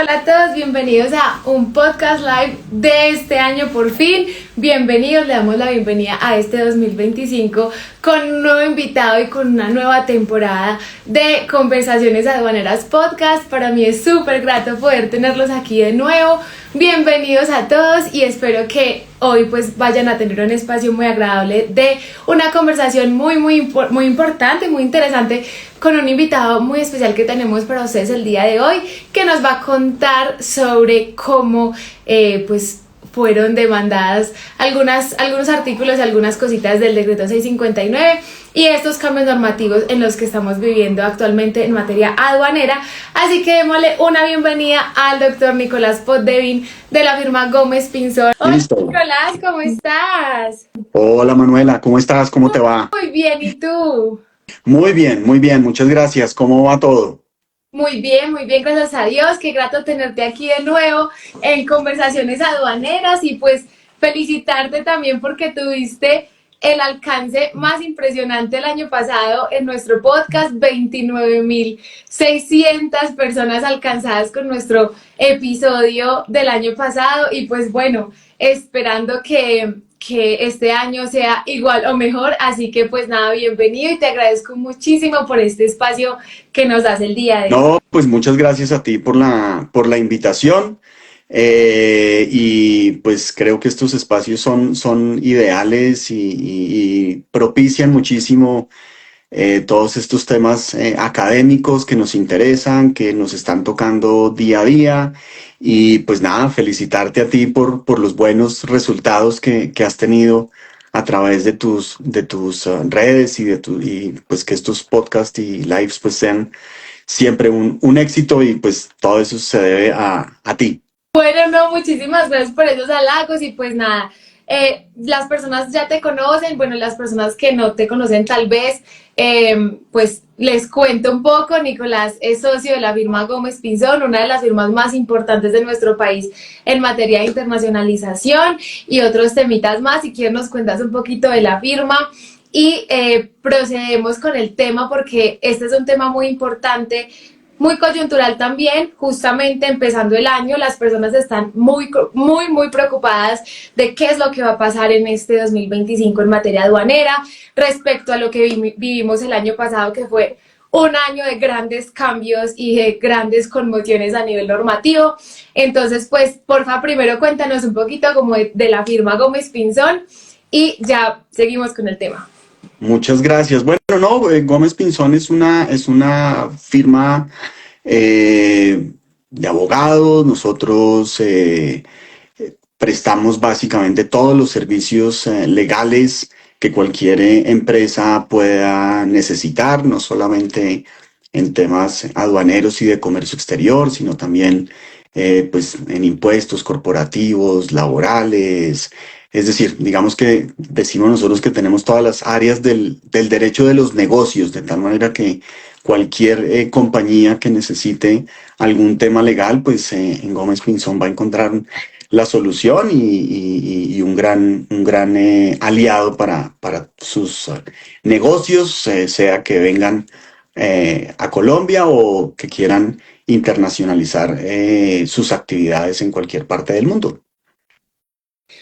Hola a todos, bienvenidos a un podcast live de este año por fin. Bienvenidos, le damos la bienvenida a este 2025 con un nuevo invitado y con una nueva temporada de Conversaciones Aduaneras Podcast. Para mí es súper grato poder tenerlos aquí de nuevo. Bienvenidos a todos y espero que hoy pues vayan a tener un espacio muy agradable de una conversación muy importante, muy interesante, con un invitado muy especial que tenemos para ustedes el día de hoy, que nos va a contar sobre cómo pues fueron demandadas algunos artículos y algunas cositas del decreto 659 y estos cambios normativos en los que estamos viviendo actualmente en materia aduanera. Así que démosle una bienvenida al doctor Nicolás Poddevin de la firma Gómez Pinzón. Hola Nicolás, ¿cómo estás? Hola Manuela, ¿cómo estás? ¿Cómo te va? Muy bien, ¿y tú? Muy bien, muchas gracias. ¿Cómo va todo? Muy bien, gracias a Dios. Qué grato tenerte aquí de nuevo en Conversaciones Aduaneras y pues felicitarte también porque tuviste el alcance más impresionante el año pasado en nuestro podcast, 29.600 personas alcanzadas con nuestro episodio del año pasado y pues bueno, esperando que este año sea igual o mejor, así que pues nada, bienvenido y te agradezco muchísimo por este espacio que nos das el día de hoy. No, pues muchas gracias a ti por la invitación y pues creo que estos espacios son ideales y propician muchísimo todos estos temas académicos que nos interesan, que nos están tocando día a día. Y pues nada, felicitarte a ti por los buenos resultados que has tenido a través de tus redes y pues que estos podcasts y lives pues sean siempre un éxito y pues todo eso se debe a ti. Bueno, no, muchísimas gracias por esos halagos y pues nada, las personas ya te conocen, bueno, las personas que no te conocen tal vez, pues les cuento un poco. Nicolás es socio de la firma Gómez Pinzón, una de las firmas más importantes de nuestro país en materia de internacionalización y otros temitas más. Si quieres nos cuentas un poquito de la firma y procedemos con el tema porque este es un tema muy importante, muy coyuntural también. Justamente empezando el año, las personas están muy preocupadas de qué es lo que va a pasar en este 2025 en materia aduanera respecto a lo que vivimos el año pasado, que fue un año de grandes cambios y de grandes conmociones a nivel normativo. Entonces, pues, porfa, primero cuéntanos un poquito como de la firma Gómez Pinzón y ya seguimos con el tema. Muchas gracias. Bueno, no, Gómez Pinzón es una firma de abogados. Nosotros prestamos básicamente todos los servicios legales que cualquier empresa pueda necesitar, no solamente en temas aduaneros y de comercio exterior, sino también pues en impuestos corporativos, laborales. Es decir, digamos que decimos nosotros que tenemos todas las áreas del derecho de los negocios, de tal manera que cualquier compañía que necesite algún tema legal, pues en Gómez Pinzón va a encontrar la solución y un gran aliado para sus negocios, sea que vengan a Colombia o que quieran internacionalizar sus actividades en cualquier parte del mundo.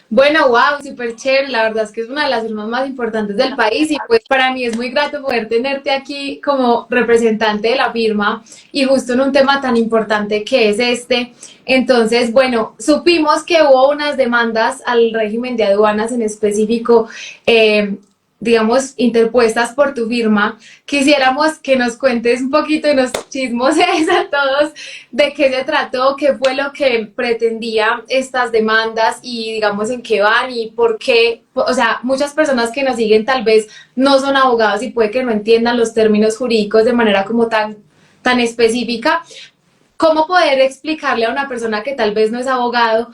Bueno, wow, súper chévere. La verdad es que es una de las firmas más importantes del país y pues para mí es muy grato poder tenerte aquí como representante de la firma y justo en un tema tan importante que es este. Entonces, bueno, supimos que hubo unas demandas al régimen de aduanas en específico, digamos, interpuestas por tu firma. Quisiéramos que nos cuentes un poquito y nos chismoses a todos de qué se trató, qué fue lo que pretendía estas demandas y digamos en qué van y por qué. O sea, muchas personas que nos siguen tal vez no son abogados y puede que no entiendan los términos jurídicos de manera como tan específica. ¿Cómo poder explicarle a una persona que tal vez no es abogado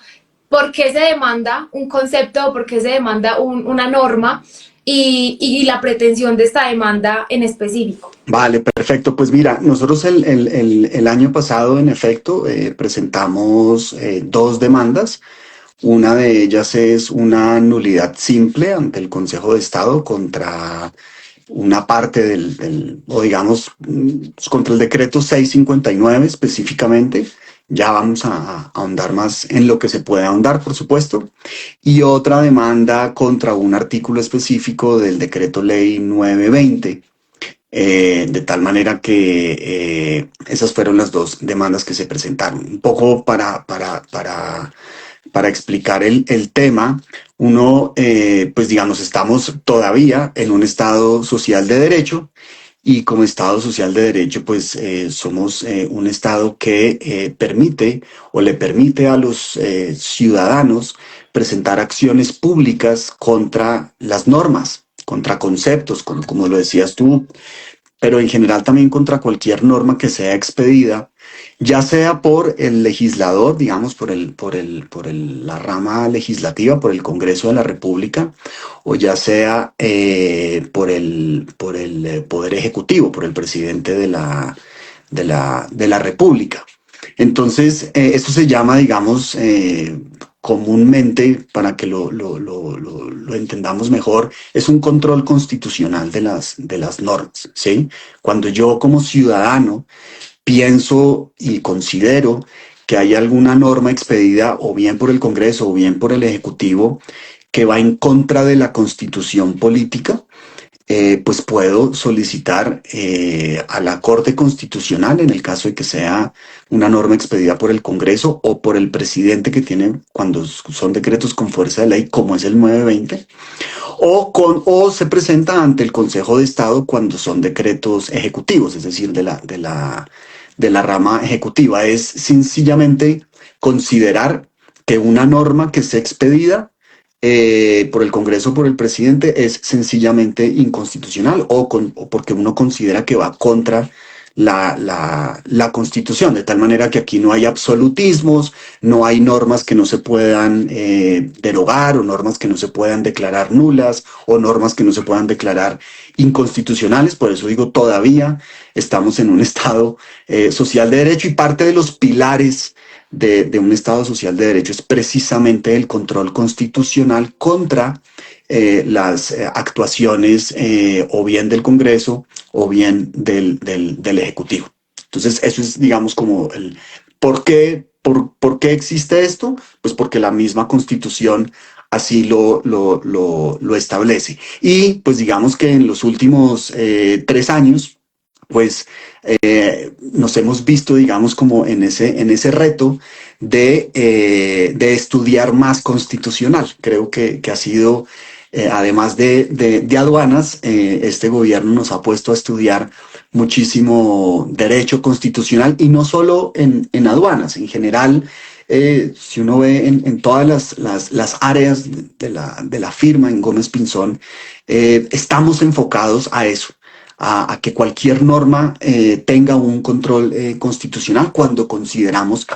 por qué se demanda un concepto o por qué se demanda una norma y la pretensión de esta demanda en específico? Vale, perfecto. Pues mira, nosotros el año pasado, en efecto, presentamos dos demandas. Una de ellas es una nulidad simple ante el Consejo de Estado contra una parte o digamos, contra el decreto 659 específicamente, Ya vamos a ahondar más en lo que se puede ahondar, por supuesto. Y otra demanda contra un artículo específico del decreto ley 920, de tal manera que esas fueron las dos demandas que se presentaron. Un poco para explicar el tema, uno, pues digamos, estamos todavía en un Estado social de derecho, y como Estado social de derecho, pues somos un Estado que permite o le permite a los ciudadanos presentar acciones públicas contra las normas, contra conceptos, como lo decías tú, pero en general también contra cualquier norma que sea expedida, ya sea por el legislador, digamos, la rama legislativa, por el Congreso de la República, o ya sea por el Poder Ejecutivo, por el presidente de la República. Entonces, esto se llama, digamos, comúnmente, para que lo entendamos mejor, es un control constitucional de las normas, ¿sí? Cuando yo como ciudadano pienso y considero que hay alguna norma expedida o bien por el Congreso o bien por el Ejecutivo que va en contra de la Constitución política, pues puedo solicitar a la Corte Constitucional, en el caso de que sea una norma expedida por el Congreso o por el presidente, que tiene, cuando son decretos con fuerza de ley, como es el 920, o se presenta ante el Consejo de Estado cuando son decretos ejecutivos, es decir, de la rama ejecutiva. Es sencillamente considerar que una norma que sea expedida por el Congreso o por el presidente es sencillamente inconstitucional, o porque uno considera que va contra la Constitución, de tal manera que aquí no hay absolutismos, no hay normas que no se puedan derogar, o normas que no se puedan declarar nulas, o normas que no se puedan declarar inconstitucionales. Por eso digo, todavía estamos en un Estado social de derecho, y parte de los pilares de un Estado social de derecho es precisamente el control constitucional contra las actuaciones o bien del Congreso o bien del Ejecutivo. Entonces, eso es, digamos, como el ¿por qué existe esto? Pues porque la misma Constitución así lo establece. Y pues digamos que en los últimos 3 años, pues nos hemos visto, digamos, como en ese reto de estudiar más constitucional. Creo que ha sido, además de aduanas, este gobierno nos ha puesto a estudiar muchísimo derecho constitucional, y no solo en aduanas, en general. Si uno ve en todas las áreas de la firma en Gómez Pinzón, estamos enfocados a eso, a que cualquier norma tenga un control constitucional cuando consideramos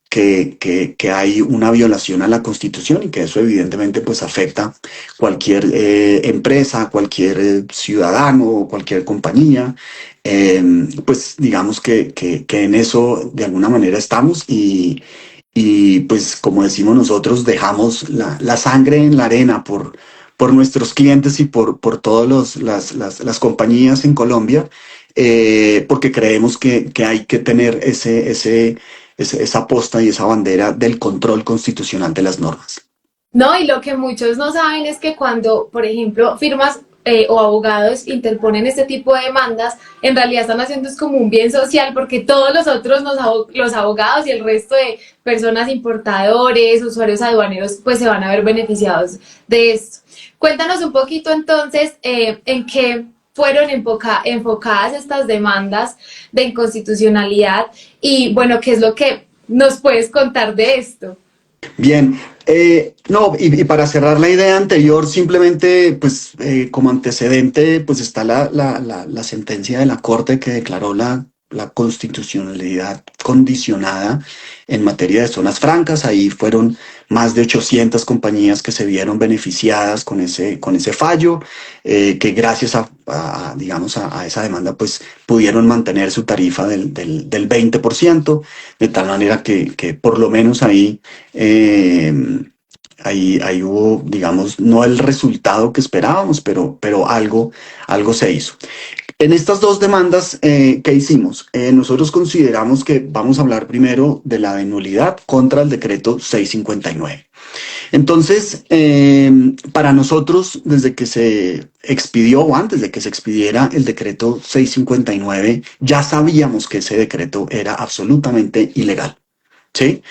que hay una violación a la Constitución, y que eso evidentemente pues afecta cualquier empresa, cualquier ciudadano o cualquier compañía. Pues digamos que en eso de alguna manera estamos, y pues como decimos nosotros, dejamos la sangre en la arena por nuestros clientes y por todas las compañías en Colombia, porque creemos que hay que tener esa posta y esa bandera del control constitucional de las normas. No, y lo que muchos no saben es que cuando, por ejemplo, firmas o abogados interponen este tipo de demandas, en realidad están haciendo es como un bien social, porque todos los otros, los abogados y el resto de personas, importadores, usuarios aduaneros, pues se van a ver beneficiados de esto. Cuéntanos un poquito entonces en qué fueron enfocadas estas demandas de inconstitucionalidad, y bueno, qué es lo que nos puedes contar de esto. Bien, no, y para cerrar la idea anterior, simplemente, pues como antecedente, pues está la sentencia de la Corte que declaró la constitucionalidad condicionada en materia de zonas francas. Ahí fueron más de 800 compañías que se vieron beneficiadas con ese fallo, que gracias digamos, a esa demanda, pues pudieron mantener su tarifa del 20%, de tal manera que por lo menos ahí hubo, digamos, no el resultado que esperábamos, pero algo se hizo. En estas dos demandas, ¿qué hicimos? Nosotros consideramos que vamos a hablar primero de la de nulidad contra el decreto 659. Entonces, para nosotros, desde que se expidió o antes de que se expidiera el decreto 659, ya sabíamos que ese decreto era absolutamente ilegal, ¿sí?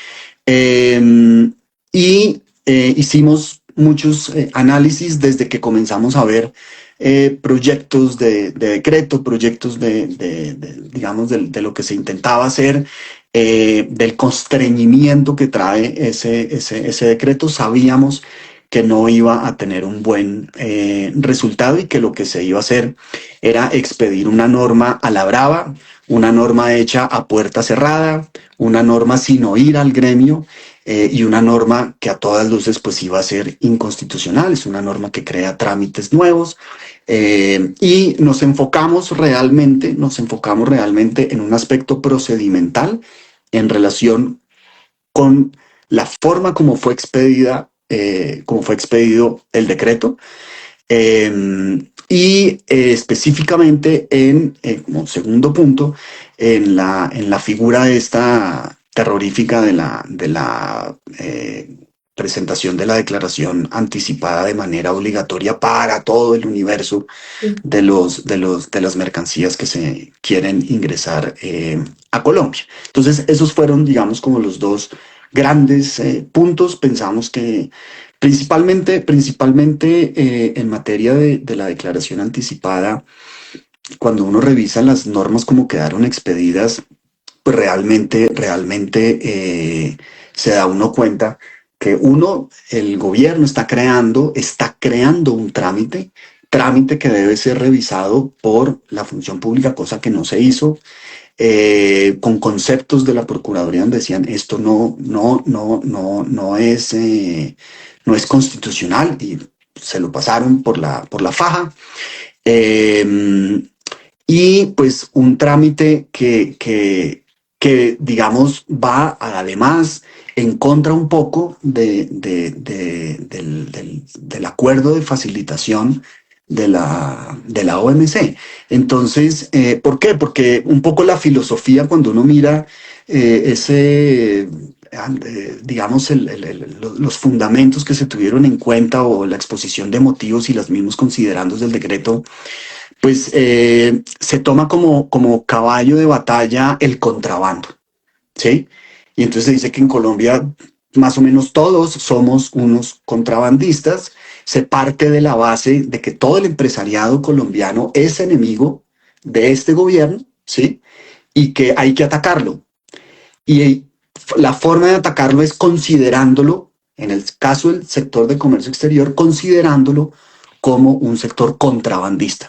Y hicimos muchos análisis desde que comenzamos a ver proyectos de decreto, proyectos digamos, de lo que se intentaba hacer, del constreñimiento que trae ese decreto. Sabíamos que no iba a tener un buen resultado y que lo que se iba a hacer era expedir una norma a la brava, una norma hecha a puerta cerrada, una norma sin oír al gremio, y una norma que a todas luces pues iba a ser inconstitucional. Es una norma que crea trámites nuevos, y nos enfocamos realmente en un aspecto procedimental en relación con la forma como fue expedido el decreto, y específicamente como segundo punto, en la figura esta terrorífica de la presentación de la declaración anticipada de manera obligatoria para todo el universo Sí. de las mercancías que se quieren ingresar a Colombia. Entonces, esos fueron, digamos, como los dos grandes puntos. Pensamos que principalmente en materia de la declaración anticipada, cuando uno revisa las normas como quedaron expedidas, pues realmente se da uno cuenta que el gobierno está creando un trámite que debe ser revisado por la función pública, cosa que no se hizo, con conceptos de la Procuraduría donde decían esto no es constitucional, y se lo pasaron por la faja. Eh, y pues un trámite que digamos, va además en contra un poco del acuerdo de facilitación de la OMC. Entonces, ¿por qué? Porque un poco la filosofía, cuando uno mira digamos, los fundamentos que se tuvieron en cuenta, o la exposición de motivos y los mismos considerandos del decreto, pues se toma como caballo de batalla el contrabando, ¿sí? Y entonces se dice que en Colombia más o menos todos somos unos contrabandistas. Se parte de la base de que todo el empresariado colombiano es enemigo de este gobierno, ¿sí? Y que hay que atacarlo. Y la forma de atacarlo es considerándolo, en el caso del sector de comercio exterior, considerándolo como un sector contrabandista.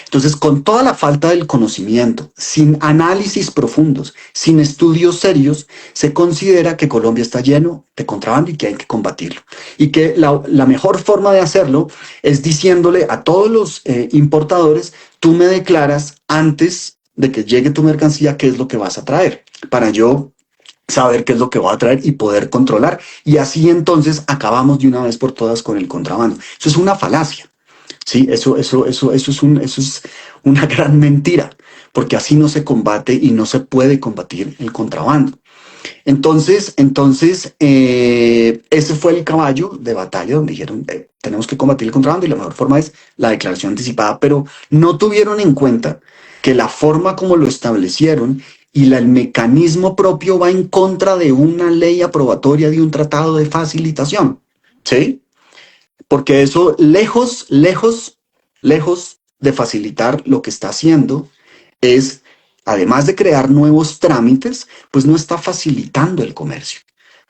Entonces, con toda la falta del conocimiento, sin análisis profundos, sin estudios serios, se considera que Colombia está lleno de contrabando y que hay que combatirlo. Y que la mejor forma de hacerlo es diciéndole a todos los importadores: tú me declaras antes de que llegue tu mercancía qué es lo que vas a traer, para yo saber qué es lo que va a traer y poder controlar. Y así entonces acabamos de una vez por todas con el contrabando. Eso es una falacia. Sí, eso es una gran mentira, porque así no se combate y no se puede combatir el contrabando. Entonces, ese fue el caballo de batalla donde dijeron: tenemos que combatir el contrabando y la mejor forma es la declaración anticipada", pero no tuvieron en cuenta que la forma como lo establecieron y el mecanismo propio va en contra de una ley aprobatoria de un tratado de facilitación, ¿sí? Porque eso, lejos de facilitar, lo que está haciendo es, además de crear nuevos trámites, pues no está facilitando el comercio,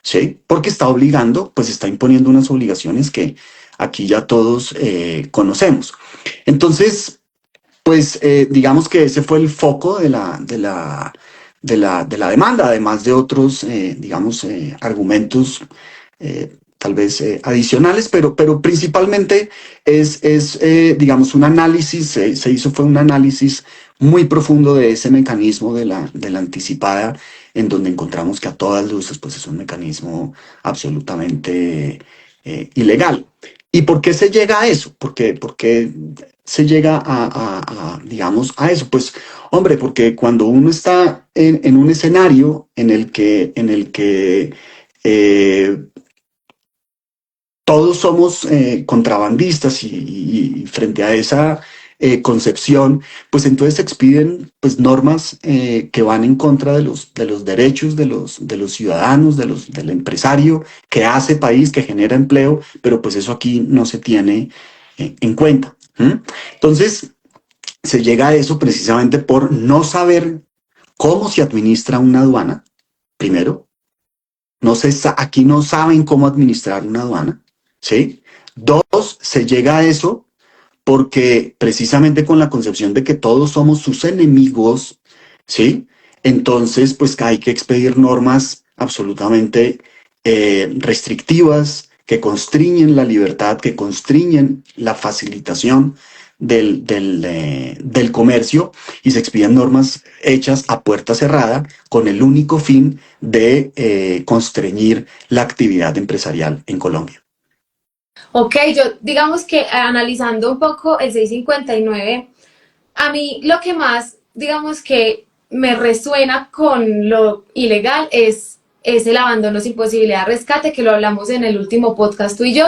¿sí? Porque está obligando, pues está imponiendo unas obligaciones que aquí ya todos conocemos. Entonces, pues digamos que ese fue el foco de la demanda, además de otros, digamos, argumentos tal vez adicionales, pero principalmente digamos, un análisis, fue un análisis muy profundo de ese mecanismo de la anticipada, en donde encontramos que a todas luces pues es un mecanismo absolutamente ilegal. ¿Y por qué se llega a eso? ¿Por qué se llega digamos, a eso? Pues, hombre, porque cuando uno está en un escenario en el que eh, todos somos contrabandistas y frente a esa concepción, pues entonces se expiden pues, normas que van en contra de los derechos de los ciudadanos, del empresario que hace país, que genera empleo, pero pues eso aquí no se tiene en cuenta. Entonces, se llega a eso precisamente por no saber cómo se administra una aduana, primero. No se, aquí no saben cómo administrar una aduana, ¿sí? Dos, se llega a eso porque precisamente con la concepción de que todos somos sus enemigos, ¿sí? Entonces, pues hay que expedir normas absolutamente restrictivas que constriñen la libertad, que constriñen la facilitación del comercio y se expiden normas hechas a puerta cerrada con el único fin de constreñir la actividad empresarial en Colombia. Ok, yo digamos que analizando un poco el 659, a mí lo que más, digamos que me resuena con lo ilegal es el abandono sin posibilidad de rescate, que lo hablamos en el último podcast tú y yo.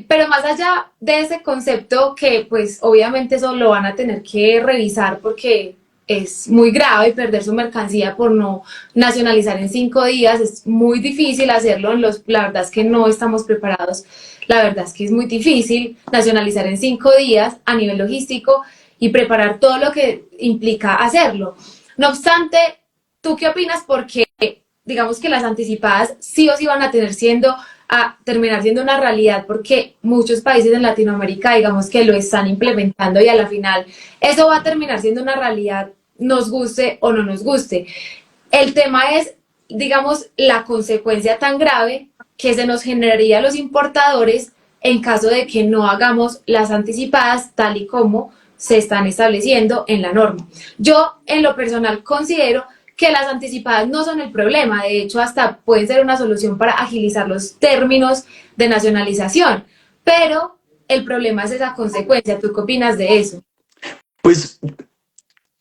Pero más allá de ese concepto, que pues obviamente eso lo van a tener que revisar porque es muy grave perder su mercancía por no nacionalizar en 5 días, es muy difícil hacerlo, la verdad es que no estamos preparados, la verdad es que es muy difícil nacionalizar en 5 días a nivel logístico y preparar todo lo que implica hacerlo. No obstante, ¿tú qué opinas? Porque digamos que las anticipadas sí o sí van a terminar siendo una realidad porque muchos países en Latinoamérica digamos que lo están implementando y a la final eso va a terminar siendo una realidad, nos guste o no nos guste. El tema es, digamos, la consecuencia tan grave que se nos generaría a los importadores en caso de que no hagamos las anticipadas tal y como se están estableciendo en la norma. Yo, en lo personal, considero que las anticipadas no son el problema, de hecho hasta pueden ser una solución para agilizar los términos de nacionalización, pero el problema es esa consecuencia. ¿Tú qué opinas de eso? Pues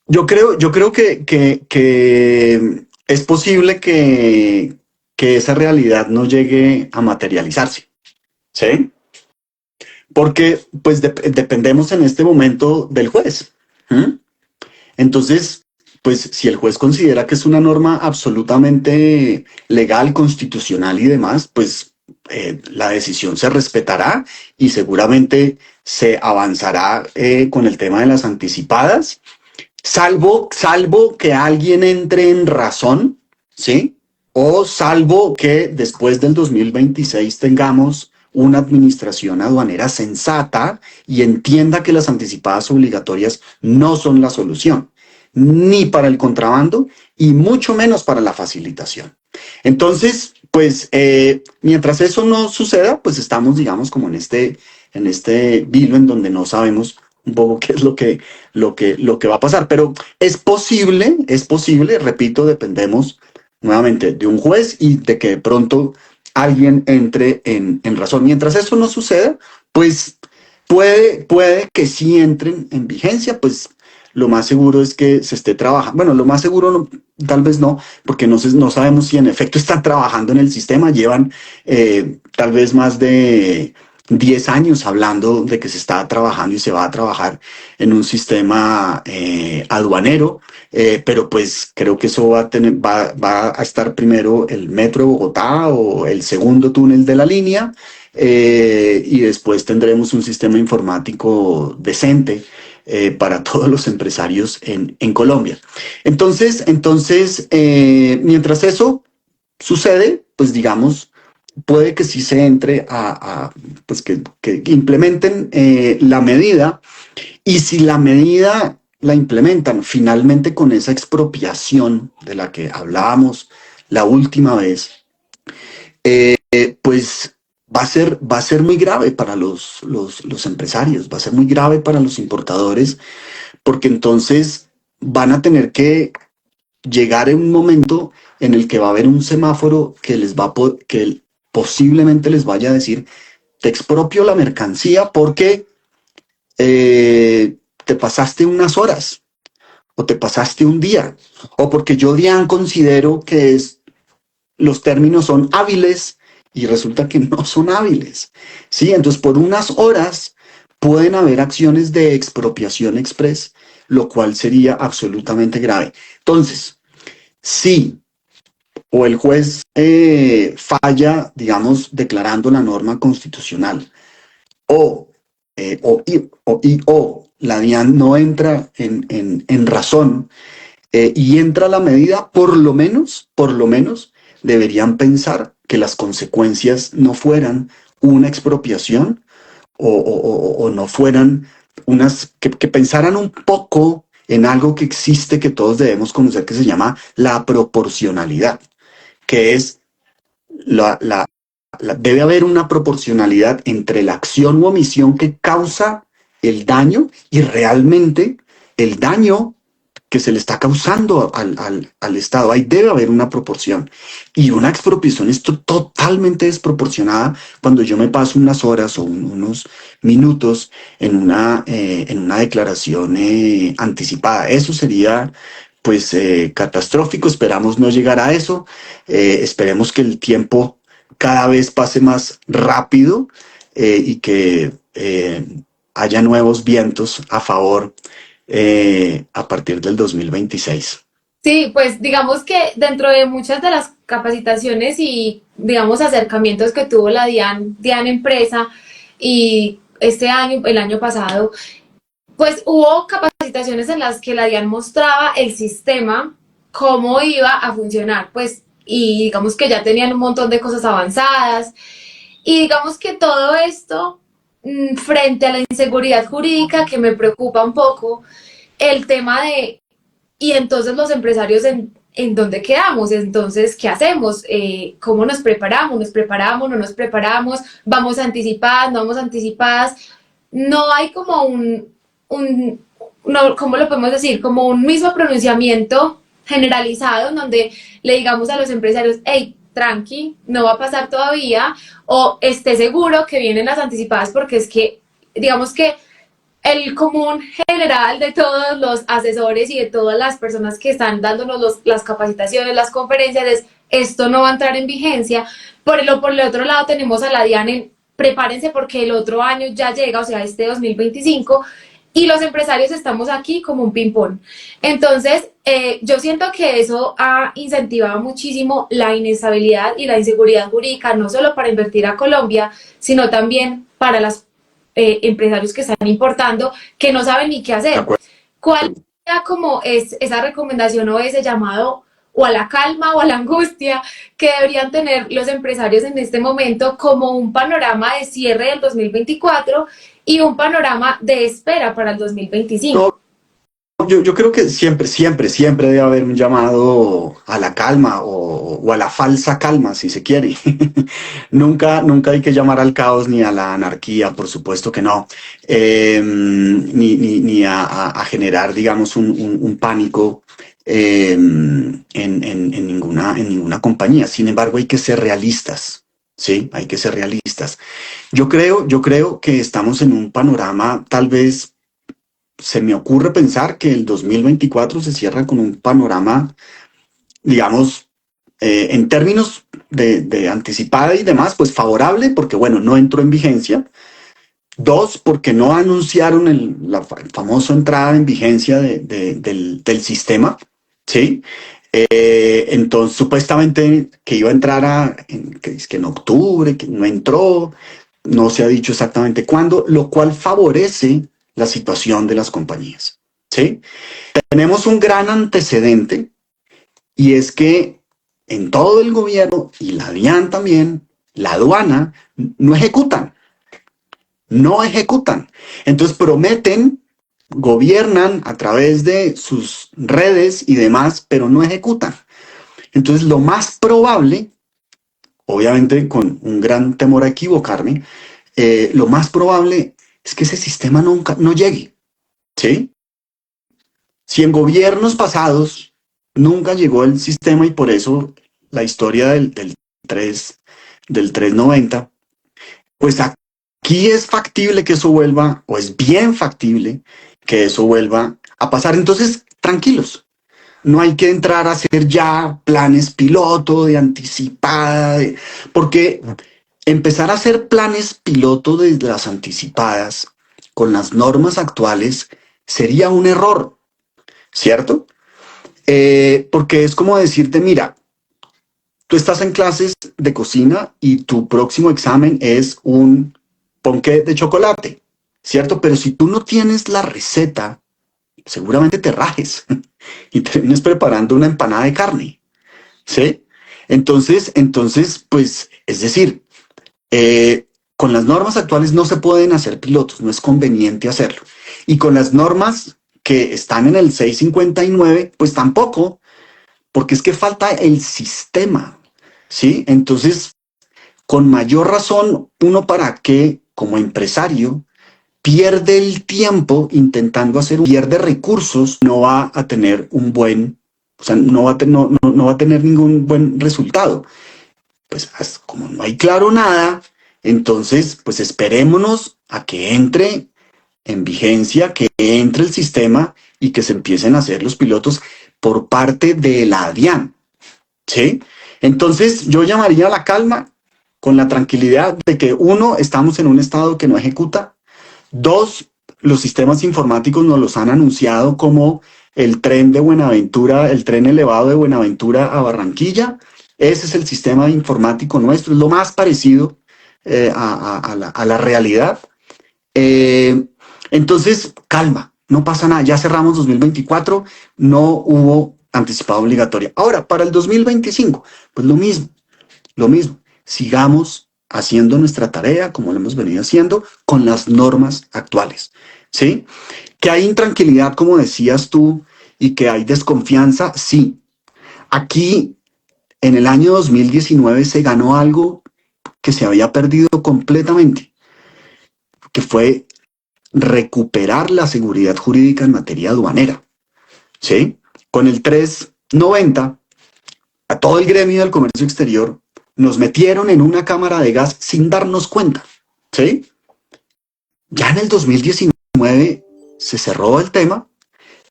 yo creo que es posible que esa realidad no llegue a materializarse, ¿sí? Porque pues dependemos en este momento del juez. ¿Mm? Entonces, pues si el juez considera que es una norma absolutamente legal, constitucional y demás, pues la decisión se respetará y seguramente se avanzará con el tema de las anticipadas, salvo que alguien entre en razón, ¿sí? O salvo que después del 2026 tengamos una administración aduanera sensata y entienda que las anticipadas obligatorias no son la solución, ni para el contrabando y mucho menos para la facilitación. Entonces, pues, mientras eso no suceda, pues estamos, digamos, como en este vilo en donde no sabemos un poco qué es lo que va a pasar. Pero es posible, repito, dependemos nuevamente de un juez y de que de pronto alguien entre en razón. Mientras eso no suceda, pues puede que sí entren en vigencia, pues lo más seguro es que se esté trabajando. Bueno, lo más seguro no, tal vez no, porque no sabemos si en efecto están trabajando en el sistema. Llevan tal vez más de 10 años hablando de que se está trabajando y se va a trabajar en un sistema aduanero, pero pues creo que eso va a estar primero el Metro de Bogotá o el segundo túnel de la línea, y después tendremos un sistema informático decente para todos los empresarios en Colombia. Mientras eso sucede, pues digamos, puede que sí se entre pues que implementen la medida, y si la medida la implementan finalmente con esa expropiación de la que hablábamos la última vez, pues va a ser muy grave para los empresarios, va a ser muy grave para los importadores, porque entonces van a tener que llegar en un momento en el que va a haber un semáforo que les va que posiblemente les vaya a decir te expropio la mercancía porque te pasaste unas horas o te pasaste un día o porque yo, Dian, considero que los términos son hábiles y resulta que no son hábiles. ¿Sí? Entonces, por unas horas pueden haber acciones de expropiación express, lo cual sería absolutamente grave. Entonces, sí, o el juez falla, digamos, declarando la norma constitucional, o, o la DIAN no entra en razón y entra la medida, por lo menos, deberían pensar que las consecuencias no fueran una expropiación o no fueran que pensaran un poco en algo que existe, que todos debemos conocer, que se llama la proporcionalidad, que es debe haber una proporcionalidad entre la acción u omisión que causa el daño y realmente el daño que se le está causando al Estado. Ahí debe haber una proporción. Y una expropiación es totalmente desproporcionada cuando yo me paso unas horas o unos minutos en una declaración anticipada. Eso sería pues catastrófico. Esperamos no llegar a eso. Esperemos que el tiempo cada vez pase más rápido y que haya nuevos vientos a favor a partir del 2026. Sí, pues digamos que dentro de muchas de las capacitaciones y, digamos, acercamientos que tuvo la DIAN Empresa y este año, el año pasado, pues hubo capacitaciones en las que la DIAN mostraba el sistema, cómo iba a funcionar, pues, y digamos que ya tenían un montón de cosas avanzadas, y digamos que todo esto, frente a la inseguridad jurídica que me preocupa un poco, el tema de y entonces los empresarios en dónde quedamos, entonces, ¿qué hacemos? ¿Cómo nos preparamos? ¿Nos preparamos? ¿No nos preparamos? ¿Vamos anticipadas? ¿No vamos anticipadas? No hay como no, ¿cómo lo podemos decir? Como un mismo pronunciamiento generalizado en donde le digamos a los empresarios, hey, tranqui, no va a pasar todavía, o esté seguro que vienen las anticipadas porque es que, digamos que el común general de todos los asesores y de todas las personas que están dándonos las capacitaciones, las conferencias, es esto no va a entrar en vigencia. Por el otro lado tenemos a la DIAN en prepárense porque el otro año ya llega, o sea, este 2025, y los empresarios estamos aquí como un ping-pong. Entonces, yo siento que eso ha incentivado muchísimo la inestabilidad y la inseguridad jurídica, no solo para invertir a Colombia, sino también para las empresarios que están importando, que no saben ni qué hacer. ¿Cuál sería como esa recomendación o ese llamado o a la calma o a la angustia que deberían tener los empresarios en este momento como un panorama de cierre del 2024 y un panorama de espera para el 2025? Yo creo que siempre debe haber un llamado a la calma o a la falsa calma, si se quiere. Nunca hay que llamar al caos ni a la anarquía, por supuesto que no, ni a generar, digamos, un pánico en ninguna compañía. Sin embargo, hay que ser realistas, ¿sí? Hay que ser realistas. Yo creo que estamos en un panorama tal vez se me ocurre pensar que el 2024 se cierra con un panorama, digamos, en términos de anticipada y demás, pues favorable, porque bueno, no entró en vigencia. Dos, porque no anunciaron la famosa entrada en vigencia del sistema, ¿sí? Entonces, supuestamente que iba a entrar que en octubre, que no entró, no se ha dicho exactamente cuándo, lo cual favorece la situación de las compañías, ¿sí? Tenemos un gran antecedente y es que en todo el gobierno y la DIAN también, la aduana, no ejecutan, no ejecutan. Entonces prometen, gobiernan a través de sus redes y demás, pero no ejecutan. Entonces lo más probable, obviamente con un gran temor a equivocarme, lo más probable es que ese sistema nunca no llegue, ¿sí? Si en gobiernos pasados nunca llegó el sistema y por eso la historia del 390, pues aquí es factible que eso vuelva, o es bien factible que eso vuelva a pasar. Entonces, tranquilos, no hay que entrar a hacer ya planes piloto de anticipada, porque empezar a hacer planes piloto de las anticipadas con las normas actuales sería un error, ¿cierto? Porque es como decirte, mira, tú estás en clases de cocina y tu próximo examen es un ponqué de chocolate, ¿cierto? Pero si tú no tienes la receta, seguramente te rajes y termines preparando una empanada de carne, ¿sí? Entonces, pues, es decir, con las normas actuales no se pueden hacer pilotos, no es conveniente hacerlo. Y con las normas que están en el 659, pues tampoco, porque es que falta el sistema, ¿sí? Entonces, con mayor razón, uno para qué, como empresario, pierde el tiempo intentando pierde recursos, no va a tener un buen, o sea, no va a tener ningún buen resultado. Pues como no hay claro nada, entonces, pues esperémonos a que entre en vigencia, que entre el sistema y que se empiecen a hacer los pilotos por parte de la DIAN, ¿sí? Entonces, yo llamaría a la calma con la tranquilidad de que, uno, estamos en un estado que no ejecuta. Dos, los sistemas informáticos nos los han anunciado como el tren de Buenaventura, el tren elevado de Buenaventura a Barranquilla. Ese es el sistema informático nuestro, es lo más parecido a la realidad. Eh, entonces, calma, no pasa nada, ya cerramos 2024, no hubo anticipada obligatoria. Ahora, para el 2025, pues lo mismo, sigamos haciendo nuestra tarea como lo hemos venido haciendo con las normas actuales, ¿sí? Que hay intranquilidad, como decías tú, y que hay desconfianza, sí. Aquí, en el año 2019, se ganó algo que se había perdido completamente, que fue recuperar la seguridad jurídica en materia aduanera, ¿sí? Con el 390, a todo el gremio del comercio exterior nos metieron en una cámara de gas sin darnos cuenta, ¿sí? Ya en el 2019 se cerró el tema,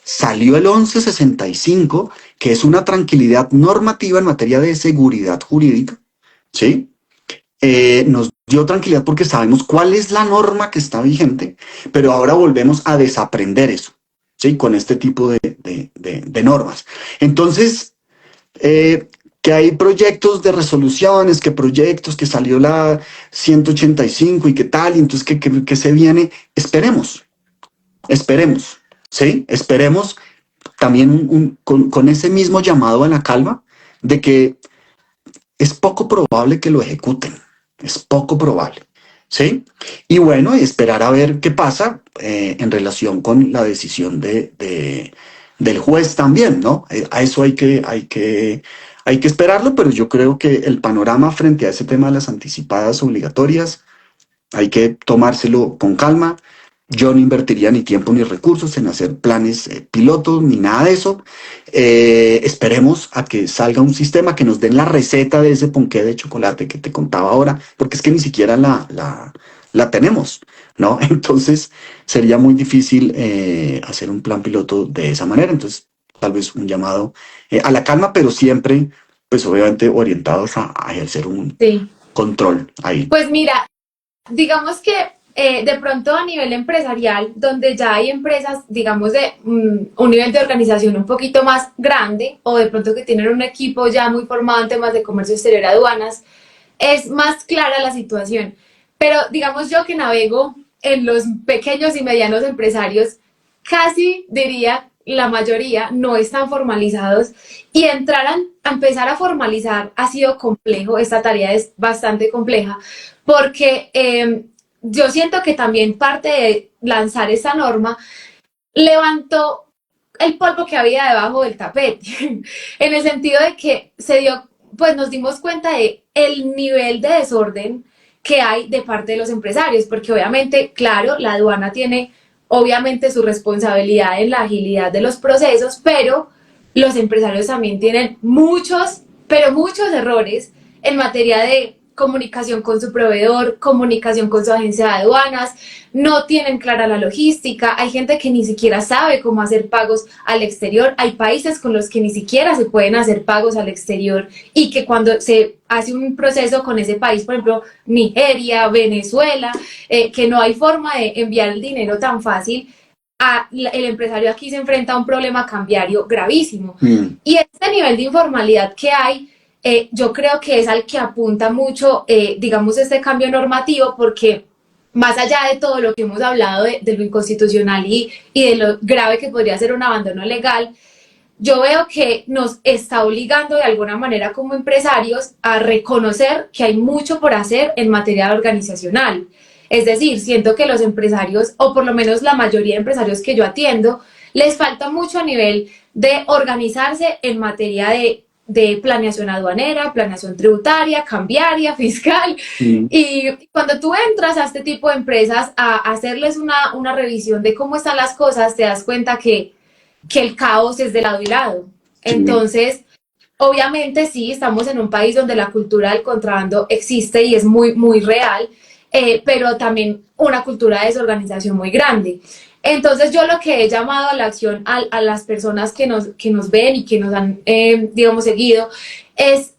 salió el 1165, que es una tranquilidad normativa en materia de seguridad jurídica, ¿sí? Nos dio tranquilidad porque sabemos cuál es la norma que está vigente, pero ahora volvemos a desaprender eso, ¿sí? Con este tipo de normas. Entonces, que hay proyectos de resoluciones, que proyectos, que salió la 185 y qué tal, y entonces que se viene, esperemos, ¿sí? Esperemos también con ese mismo llamado a la calma de que es poco probable que lo ejecuten, es poco probable, ¿sí? Y bueno, esperar a ver qué pasa en relación con la decisión del juez también, ¿no? A eso hay que esperarlo, pero yo creo que el panorama frente a ese tema de las anticipadas obligatorias hay que tomárselo con calma. Yo no invertiría ni tiempo ni recursos en hacer planes pilotos ni nada de eso. Esperemos a que salga un sistema que nos den la receta de ese ponqué de chocolate que te contaba ahora, porque es que ni siquiera la tenemos, ¿no? Entonces sería muy difícil hacer un plan piloto de esa manera. Entonces, tal vez un llamado a la calma, pero siempre, pues obviamente orientados a ejercer un Sí. control ahí. Pues mira, digamos que de pronto a nivel empresarial, donde ya hay empresas, digamos, de un nivel de organización un poquito más grande, o de pronto que tienen un equipo ya muy formado en temas de comercio exterior y aduanas, es más clara la situación. Pero digamos yo que navego en los pequeños y medianos empresarios, casi diría la mayoría no están formalizados y entrar a empezar a formalizar ha sido complejo, esta tarea es bastante compleja porque yo siento que también parte de lanzar esta norma levantó el polvo que había debajo del tapete, en el sentido de que se dio, pues nos dimos cuenta de el nivel de desorden que hay de parte de los empresarios, porque obviamente, claro, la aduana tiene obviamente su responsabilidad en la agilidad de los procesos, pero los empresarios también tienen muchos, pero muchos errores en materia de comunicación con su proveedor, comunicación con su agencia de aduanas, no tienen clara la logística, hay gente que ni siquiera sabe cómo hacer pagos al exterior, hay países con los que ni siquiera se pueden hacer pagos al exterior y que cuando se hace un proceso con ese país, por ejemplo, Nigeria, Venezuela, que no hay forma de enviar el dinero tan fácil, el empresario aquí se enfrenta a un problema cambiario gravísimo. Y este nivel de informalidad que hay, yo creo que es al que apunta mucho, digamos, este cambio normativo, porque más allá de todo lo que hemos hablado de lo inconstitucional y de lo grave que podría ser un abandono legal, yo veo que nos está obligando de alguna manera como empresarios a reconocer que hay mucho por hacer en materia organizacional. Es decir, siento que los empresarios, o por lo menos la mayoría de empresarios que yo atiendo, les falta mucho a nivel de organizarse en materia de planeación aduanera, planeación tributaria, cambiaria, fiscal. Mm. Y cuando tú entras a este tipo de empresas a hacerles una revisión de cómo están las cosas, te das cuenta que el caos es de lado y lado. Sí. Entonces, obviamente sí, estamos en un país donde la cultura del contrabando existe y es muy, muy real, pero también una cultura de desorganización muy grande. Entonces yo lo que he llamado a la acción a las personas que nos ven y que nos han, digamos, seguido, es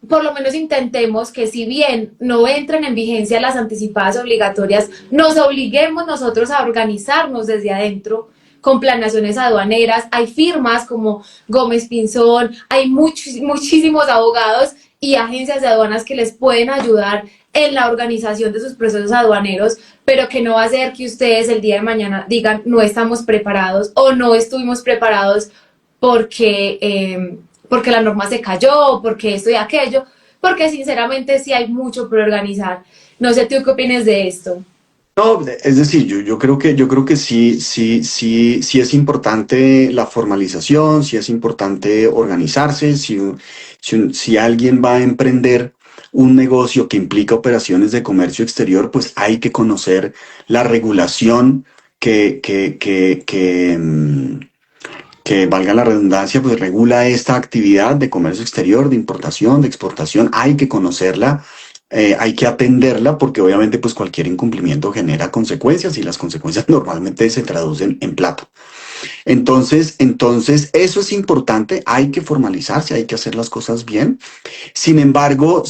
por lo menos intentemos que si bien no entren en vigencia las anticipadas obligatorias, nos obliguemos nosotros a organizarnos desde adentro con planeaciones aduaneras. Hay firmas como Gómez Pinzón, hay muchísimos abogados y agencias de aduanas que les pueden ayudar en la organización de sus procesos aduaneros, pero que no va a ser que ustedes el día de mañana digan no estamos preparados o no estuvimos preparados porque, porque la norma se cayó, porque esto y aquello, porque sinceramente sí hay mucho por organizar. No sé tú qué opinas de esto. No, es decir, yo creo que sí es importante la formalización, sí es importante organizarse. Si alguien va a emprender un negocio que implica operaciones de comercio exterior, pues hay que conocer la regulación que valga la redundancia, pues regula esta actividad de comercio exterior, de importación, de exportación. Hay que conocerla, hay que atenderla, porque obviamente pues cualquier incumplimiento genera consecuencias y las consecuencias normalmente se traducen en plata. Entonces eso es importante, hay que formalizarse, hay que hacer las cosas bien. Sin embargo,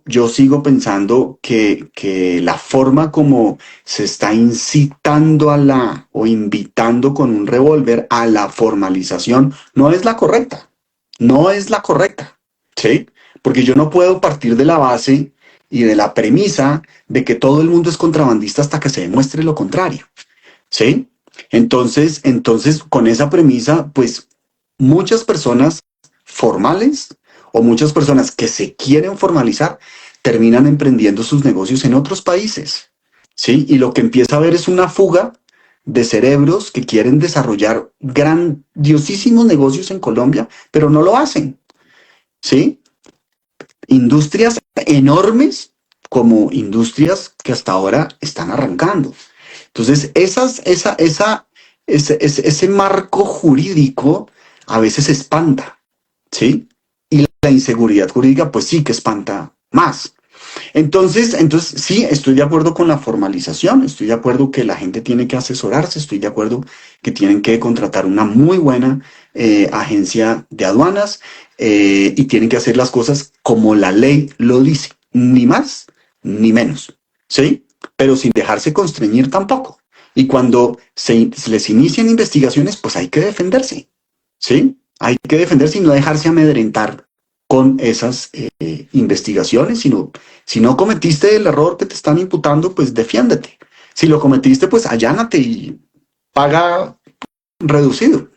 yo sigo pensando que la forma como se está incitando o invitando con un revólver a la formalización no es la correcta. No es la correcta, ¿sí? Porque yo no puedo partir de la base y de la premisa de que todo el mundo es contrabandista hasta que se demuestre lo contrario, ¿sí? Entonces, con esa premisa, pues muchas personas formales o muchas personas que se quieren formalizar terminan emprendiendo sus negocios en otros países, ¿sí? Y lo que empieza a haber es una fuga de cerebros que quieren desarrollar grandiosísimos negocios en Colombia, pero no lo hacen, ¿sí? Industrias enormes como industrias que hasta ahora están arrancando. Entonces, ese marco jurídico a veces espanta, ¿sí? Y la inseguridad jurídica, pues sí que espanta más. Entonces sí, estoy de acuerdo con la formalización, estoy de acuerdo que la gente tiene que asesorarse, estoy de acuerdo que tienen que contratar una muy buena agencia de aduanas y tienen que hacer las cosas como la ley lo dice, ni más ni menos, ¿sí? Pero sin dejarse constreñir tampoco. Y cuando se les inician investigaciones, pues hay que defenderse, ¿sí? Hay que defenderse y no dejarse amedrentar con esas investigaciones, sino si no cometiste el error que te están imputando, pues defiéndete. Si lo cometiste, pues allánate y paga reducido.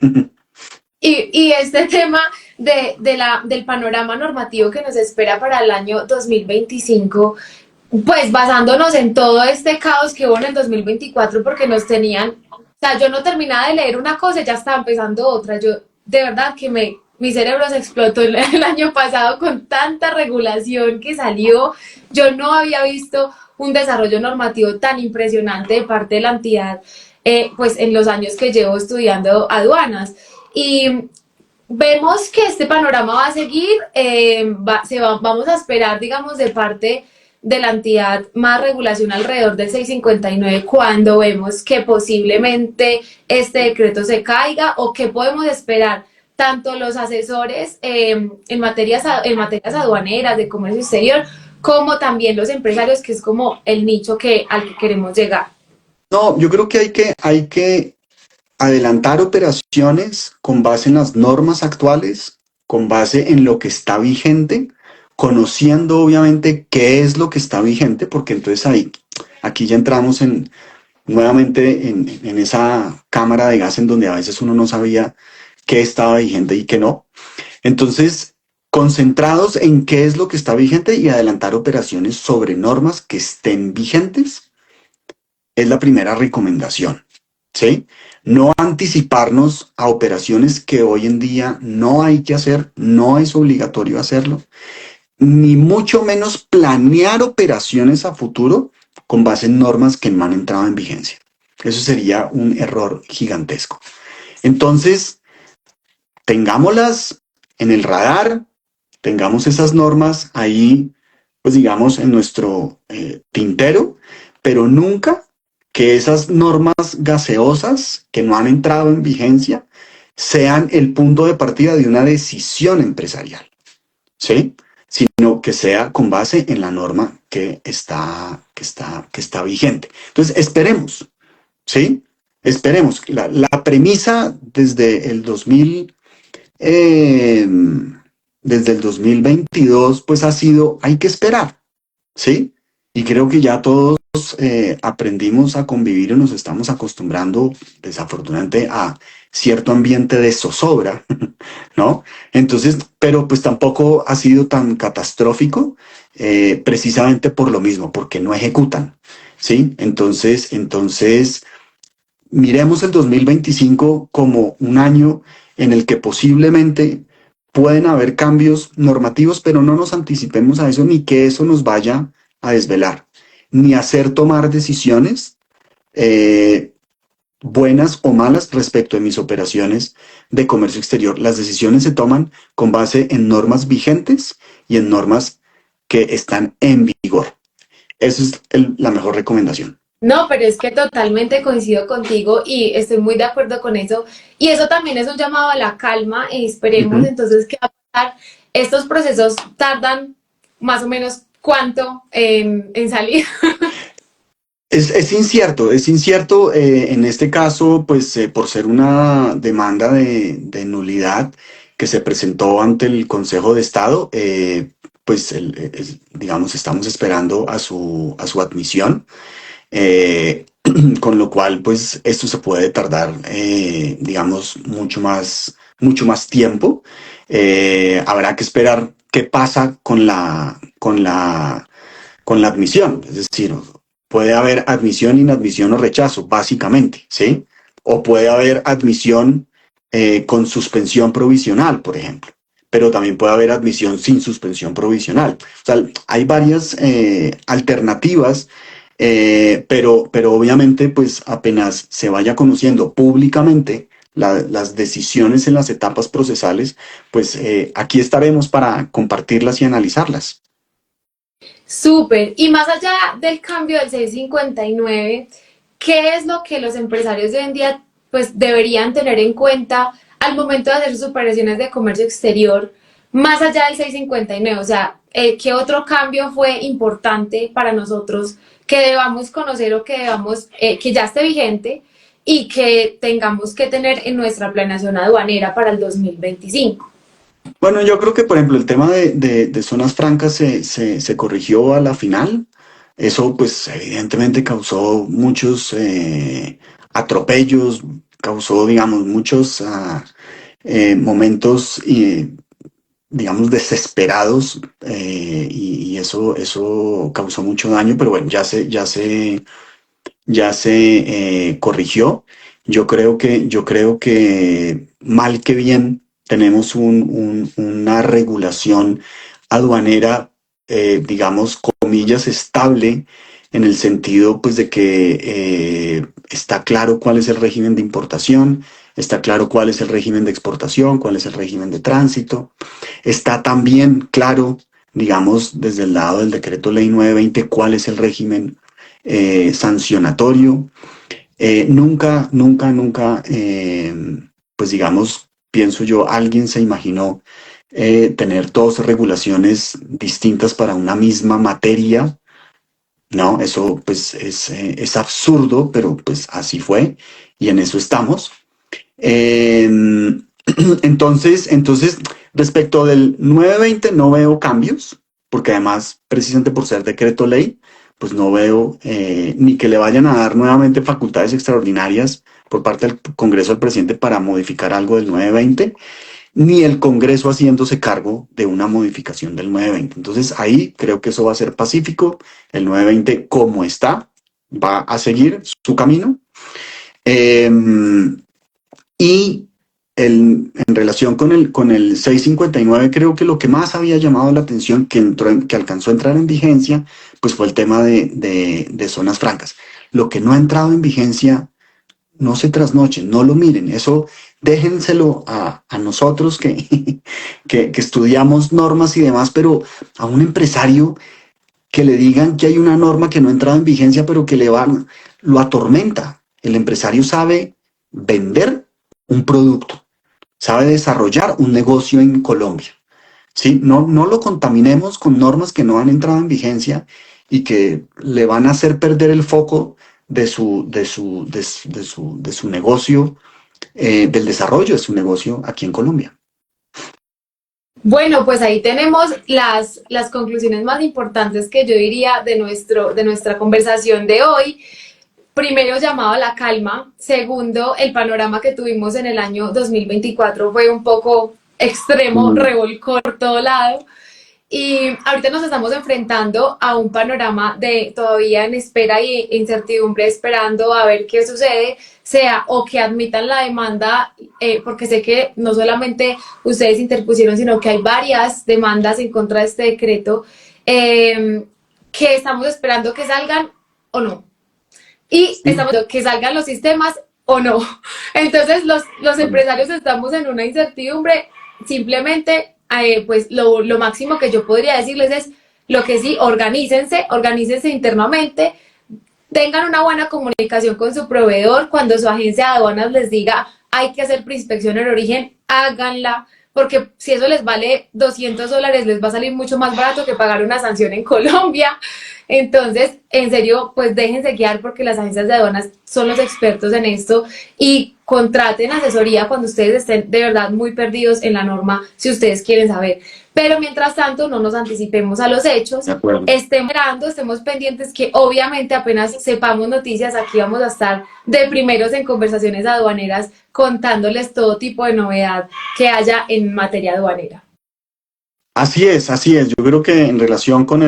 Y este tema del panorama normativo que nos espera para el año 2025, pues basándonos en todo este caos que hubo en el 2024, porque nos tenían, o sea, yo no terminaba de leer una cosa y ya estaba empezando otra. Yo, de verdad que mi cerebro se explotó el año pasado con tanta regulación que salió. Yo no había visto un desarrollo normativo tan impresionante de parte de la entidad, pues en los años que llevo estudiando aduanas. Y vemos que este panorama va a seguir, vamos a esperar, digamos, de parte de la entidad más regulación alrededor del 659 cuando vemos que posiblemente este decreto se caiga o que podemos esperar tanto los asesores en materias aduaneras, de comercio exterior, como también los empresarios, que es como el nicho al que queremos llegar. No, yo creo que hay que adelantar operaciones con base en las normas actuales, con base en lo que está vigente, conociendo obviamente qué es lo que está vigente, porque entonces aquí ya entramos nuevamente en esa cámara de gas en donde a veces uno no sabía qué estaba vigente y qué no. Entonces, concentrados en qué es lo que está vigente y adelantar operaciones sobre normas que estén vigentes es la primera recomendación, ¿sí? No anticiparnos a operaciones que hoy en día no hay que hacer, no es obligatorio hacerlo, ni mucho menos planear operaciones a futuro con base en normas que no han entrado en vigencia. Eso sería un error gigantesco. Entonces, tengámoslas en el radar, tengamos esas normas ahí, pues digamos, en nuestro tintero, pero nunca que esas normas gaseosas que no han entrado en vigencia sean el punto de partida de una decisión empresarial, ¿sí? Sino que sea con base en la norma que está vigente. Entonces, esperemos, ¿sí? Esperemos. La premisa eh, desde el 2022, pues ha sido, hay que esperar, ¿sí? Y creo que ya todos aprendimos a convivir y nos estamos acostumbrando, desafortunadamente, a cierto ambiente de zozobra, ¿no? Entonces, pero pues tampoco ha sido tan catastrófico, precisamente por lo mismo, porque no ejecutan, ¿sí? Entonces, miremos el 2025 como un año en el que posiblemente pueden haber cambios normativos, pero no nos anticipemos a eso ni que eso nos vaya a desvelar, ni hacer tomar decisiones eh, buenas o malas respecto de mis operaciones de comercio exterior. Las decisiones se toman con base en normas vigentes y en normas que están en vigor. Esa es la mejor recomendación. No, pero es que totalmente coincido contigo y estoy muy de acuerdo con eso. Y eso también es un llamado a la calma. Uh Esperemos -huh. entonces qué va a pasar. Estos procesos tardan más o menos cuánto en salir. Es incierto en este caso, pues por ser una demanda de nulidad que se presentó ante el Consejo de Estado, pues digamos, estamos esperando a su admisión, eh, con lo cual pues esto se puede tardar, digamos, mucho más tiempo. Habrá que esperar qué pasa con la admisión, es decir, puede haber admisión, inadmisión o rechazo, básicamente, ¿sí? O puede haber admisión con suspensión provisional, por ejemplo, pero también puede haber admisión sin suspensión provisional. O sea, hay varias alternativas, pero obviamente, pues apenas se vaya conociendo públicamente las decisiones en las etapas procesales, pues aquí estaremos para compartirlas y analizarlas. Súper. Y más allá del cambio del 659, ¿qué es lo que los empresarios de hoy en día pues deberían tener en cuenta al momento de hacer sus operaciones de comercio exterior, más allá del 659? O sea, ¿qué otro cambio fue importante para nosotros que debamos conocer o que debamos, que ya esté vigente y que tengamos que tener en nuestra planeación aduanera para el 2025? Bueno, yo creo que, por ejemplo, el tema de zonas francas se corrigió a la final. Eso, pues, evidentemente causó muchos atropellos, causó, digamos, muchos momentos, digamos, desesperados, y eso causó mucho daño, pero bueno, ya se corrigió. Yo creo que mal que bien tenemos una regulación aduanera, digamos, comillas, estable, en el sentido pues de que está claro cuál es el régimen de importación, está claro cuál es el régimen de exportación, cuál es el régimen de tránsito, está también claro, digamos, desde el lado del decreto ley 920, cuál es el régimen sancionatorio. Nunca, pues digamos, pienso yo, alguien se imaginó tener dos regulaciones distintas para una misma materia. No, eso pues es absurdo, pero pues así fue y en eso estamos. Eh, entonces, respecto del 920 no veo cambios, porque además, precisamente por ser decreto ley, pues no veo ni que le vayan a dar nuevamente facultades extraordinarias por parte del Congreso al presidente para modificar algo del 920, ni el Congreso haciéndose cargo de una modificación del 920. Entonces ahí creo que eso va a ser pacífico. El 920 como está va a seguir su camino. Eh, y en relación con el 659, creo que lo que más había llamado la atención, que alcanzó a entrar en vigencia, pues fue el tema de zonas francas. Lo que no ha entrado en vigencia, no se trasnochen, no lo miren, eso déjenselo a nosotros que estudiamos normas y demás, pero a un empresario que le digan que hay una norma que no ha entrado en vigencia, pero que lo atormenta. El empresario sabe vender un producto, sabe desarrollar un negocio en Colombia. ¿Sí? No lo contaminemos con normas que no han entrado en vigencia y que le van a hacer perder el foco de su negocio, del desarrollo de su negocio aquí en Colombia. Bueno, pues ahí tenemos las conclusiones más importantes que yo diría de nuestra conversación de hoy. Primero, llamado a la calma. Segundo, el panorama que tuvimos en el año 2024 fue un poco extremo, Mm. revolcó por todo lado. Y ahorita nos estamos enfrentando a un panorama de todavía en espera y incertidumbre, esperando a ver qué sucede, sea o que admitan la demanda, porque sé que no solamente ustedes interpusieron, sino que hay varias demandas en contra de este decreto, que estamos esperando que salgan o no. Y Sí. estamos esperando que salgan los sistemas o no. Entonces los empresarios estamos en una incertidumbre. Simplemente pues lo máximo que yo podría decirles es lo que sí, organícense internamente, tengan una buena comunicación con su proveedor. Cuando su agencia de aduanas les diga hay que hacer preinspección en origen, háganla, porque si eso les vale $200, les va a salir mucho más barato que pagar una sanción en Colombia. Entonces, en serio, pues déjense guiar, porque las agencias de aduanas son los expertos en esto, y contraten asesoría cuando ustedes estén de verdad muy perdidos en la norma, si ustedes quieren saber. Pero mientras tanto, no nos anticipemos a los hechos, De acuerdo. estemos pendientes, que obviamente apenas sepamos noticias, aquí vamos a estar de primeros en conversaciones aduaneras, contándoles todo tipo de novedad que haya en materia aduanera. Así es, así es. Yo creo que en relación con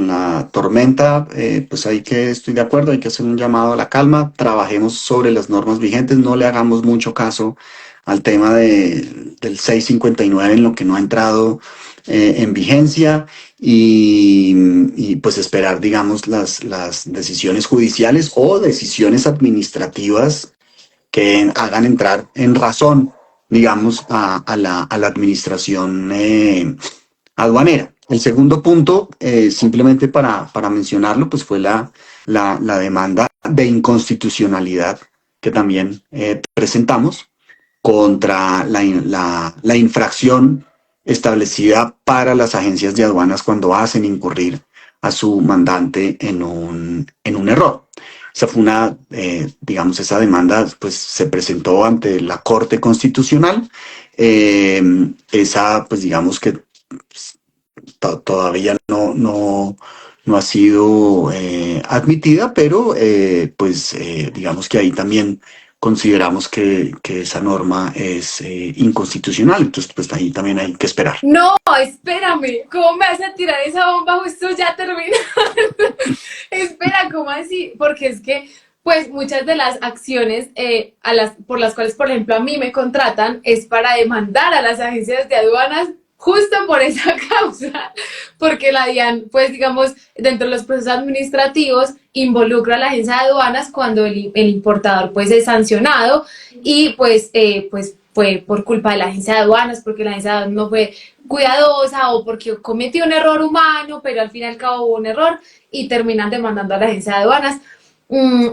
la tormenta, pues estoy de acuerdo, hay que hacer un llamado a la calma, trabajemos sobre las normas vigentes, no le hagamos mucho caso al tema del 659 en lo que no ha entrado en vigencia y pues esperar, digamos, las decisiones judiciales o decisiones administrativas que hagan entrar en razón, digamos, a la administración aduanera. El segundo punto, simplemente para mencionarlo, pues fue la demanda de inconstitucionalidad que también presentamos contra la infracción establecida para las agencias de aduanas cuando hacen incurrir a su mandante en un error. Esa fue digamos, esa demanda pues se presentó ante la Corte Constitucional. Esa, pues digamos que todavía no ha sido admitida, pero pues digamos que ahí también consideramos que esa norma es inconstitucional, entonces pues ahí también hay que esperar. No, espérame, ¿cómo me vas a tirar esa bomba justo ya terminando? Espera, ¿cómo así? Porque es que, pues, muchas de las acciones por las cuales, por ejemplo, a mí me contratan es para demandar a las agencias de aduanas justo por esa causa, porque la DIAN, pues digamos, dentro de los procesos administrativos, involucra a la agencia de aduanas cuando el importador pues es sancionado y pues fue por culpa de la agencia de aduanas, porque la agencia de aduanas no fue cuidadosa o porque cometió un error humano, pero al fin y al cabo hubo un error y terminan demandando a la agencia de aduanas.